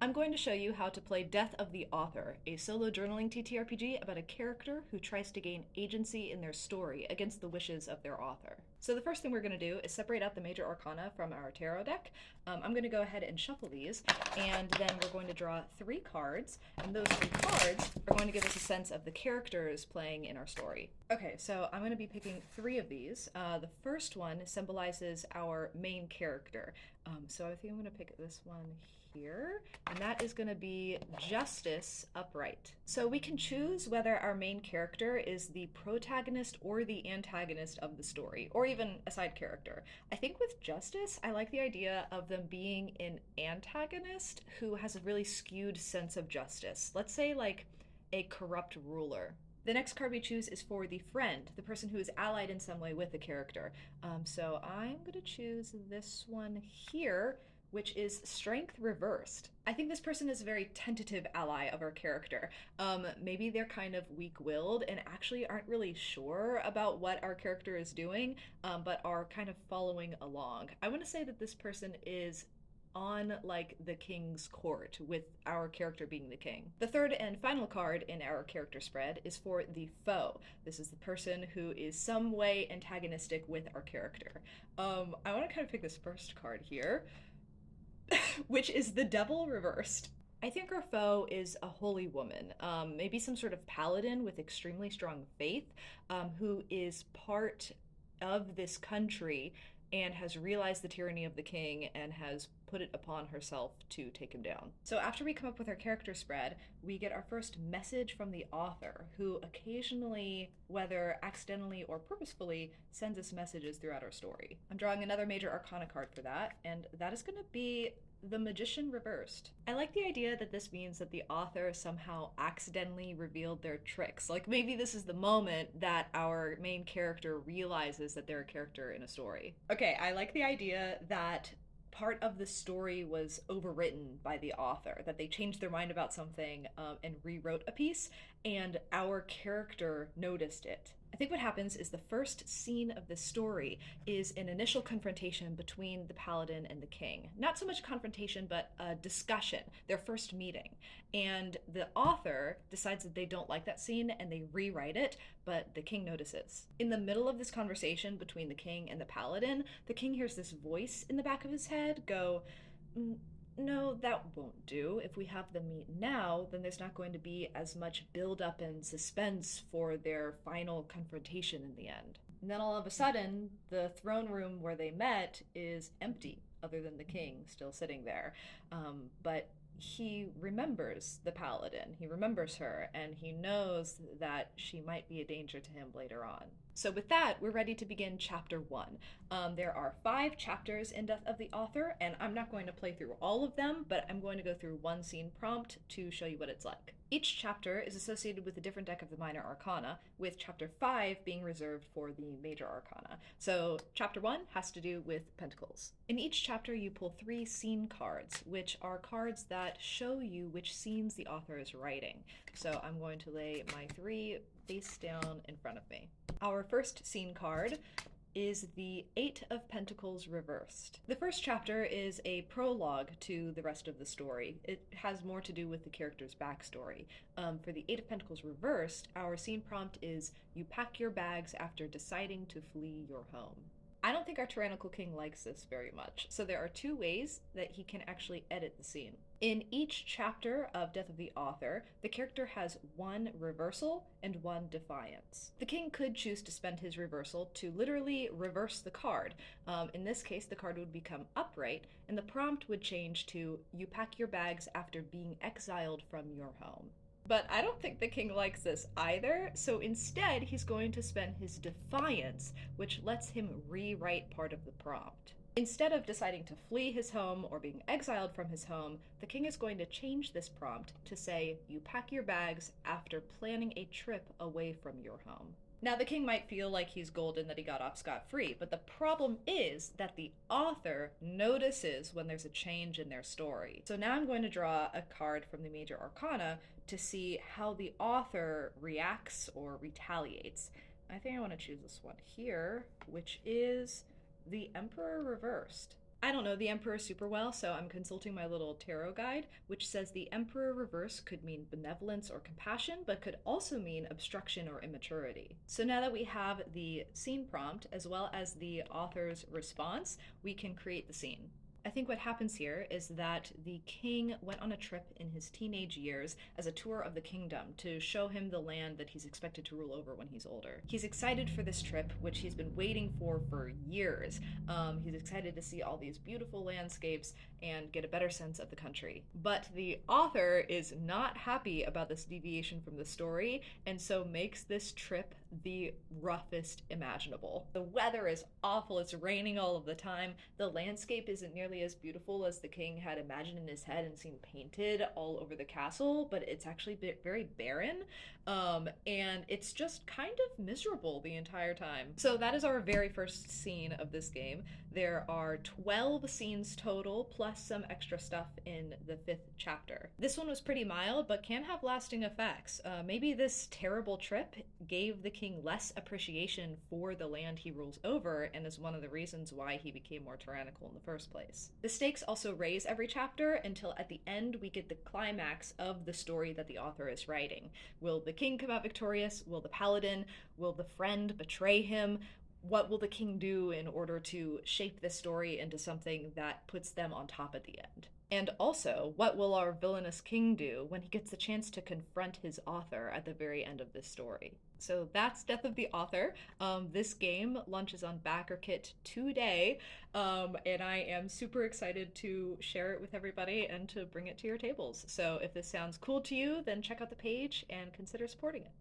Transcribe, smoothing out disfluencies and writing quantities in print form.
I'm going to show you how to play Death of the Author, a solo journaling TTRPG about a character who tries to gain agency in their story against the wishes of their author. So the first thing we're going to do is separate out the major arcana from our tarot deck. I'm going to go ahead and shuffle these, and then we're going to draw 3 cards, and those 3 cards are going to give us a sense of the characters playing in our story. Okay, so I'm going to be picking 3 of these. The first one symbolizes our main character. So I think I'm going to pick this one here, and that is going to be Justice Upright. So we can choose whether our main character is the protagonist or the antagonist of the story, or even a side character. I think with Justice, I like the idea of them being an antagonist who has a really skewed sense of justice. Let's say like a corrupt ruler. The next card we choose is for the friend, the person who is allied in some way with the character. So I'm going to choose this one here, which is Strength Reversed. I think this person is a very tentative ally of our character. Maybe they're kind of weak-willed and actually aren't really sure about what our character is doing, but are kind of following along. I want to say that this person is on like the king's court, with our character being the king. The third and final card in our character spread is for the foe. This is the person who is some way antagonistic with our character. I want to kind of pick this first card here, which is the Devil reversed. I think our foe is a holy woman, maybe some sort of paladin with extremely strong faith, who is part of this country and has realized the tyranny of the king and has put it upon herself to take him down. So after we come up with our character spread, we get our first message from the author, who occasionally, whether accidentally or purposefully, sends us messages throughout our story. I'm drawing another major arcana card for that, and that is going to be the Magician reversed. I like the idea that this means that the author somehow accidentally revealed their tricks. Like maybe this is the moment that our main character realizes that they're a character in a story. Okay, I like the idea that part of the story was overwritten by the author, that they changed their mind about something and rewrote a piece, and our character noticed it. I think what happens is the first scene of the story is an initial confrontation between the paladin and the king. Not so much a confrontation, but a discussion, their first meeting. And the author decides that they don't like that scene and they rewrite it, but the king notices. In the middle of this conversation between the king and the paladin, the king hears this voice in the back of his head go, no, that won't do. If we have them meet now, then there's not going to be as much build-up and suspense for their final confrontation in the end. And then all of a sudden, the throne room where they met is empty, other than the king still sitting there. But he remembers the paladin, he remembers her, and he knows that she might be a danger to him later on. So with that, we're ready to begin chapter 1. There are 5 chapters in Death of the Author, and I'm not going to play through all of them, but I'm going to go through one scene prompt to show you what it's like. Each chapter is associated with a different deck of the minor arcana, with chapter 5 being reserved for the major arcana. So chapter 1 has to do with pentacles. In each chapter you pull 3 scene cards, which are cards that show you which scenes the author is writing. So I'm going to lay my 3 face down in front of me. Our first scene card is the 8 of Pentacles reversed. The first chapter is a prologue to the rest of the story. It has more to do with the character's backstory. For the 8 of Pentacles reversed, our scene prompt is, you pack your bags after deciding to flee your home. I don't think our tyrannical king likes this very much, so there are 2 ways that he can actually edit the scene. In each chapter of Death of the Author, the character has 1 reversal and 1 defiance. The king could choose to spend his reversal to literally reverse the card. In this case, the card would become upright, and the prompt would change to, you pack your bags after being exiled from your home. But I don't think the king likes this either, so instead he's going to spend his defiance, which lets him rewrite part of the prompt. Instead of deciding to flee his home or being exiled from his home, the king is going to change this prompt to say, you pack your bags after planning a trip away from your home. Now, the king might feel like he's golden that he got off scot-free, but the problem is that the author notices when there's a change in their story. So now I'm going to draw a card from the major arcana to see how the author reacts or retaliates. I think I want to choose this one here, which is the Emperor reversed. I don't know the Emperor super well, so I'm consulting my little tarot guide, which says the Emperor reverse could mean benevolence or compassion, but could also mean obstruction or immaturity. So now that we have the scene prompt as well as the author's response, we can create the scene. I think what happens here is that the king went on a trip in his teenage years as a tour of the kingdom to show him the land that he's expected to rule over when he's older. He's excited for this trip, which he's been waiting for years. He's excited to see all these beautiful landscapes and get a better sense of the country. But the author is not happy about this deviation from the story, and so makes this trip the roughest imaginable. The weather is awful, it's raining all of the time, the landscape isn't nearly as beautiful as the king had imagined in his head and seen painted all over the castle, but it's actually very barren. And it's just kind of miserable the entire time. So that is our very first scene of this game. There are 12 scenes total, plus some extra stuff in the 5th chapter. This one was pretty mild, but can have lasting effects. Maybe this terrible trip gave the king less appreciation for the land he rules over, and is one of the reasons why he became more tyrannical in the first place. The stakes also raise every chapter until at the end we get the climax of the story that the author is writing. Will the king come out victorious? Will the paladin? Will the friend betray him? What will the king do in order to shape this story into something that puts them on top at the end? And also, what will our villainous king do when he gets the chance to confront his author at the very end of this story? So that's Death of the Author. This game launches on BackerKit today, and I am super excited to share it with everybody and to bring it to your tables. So if this sounds cool to you, then check out the page and consider supporting it.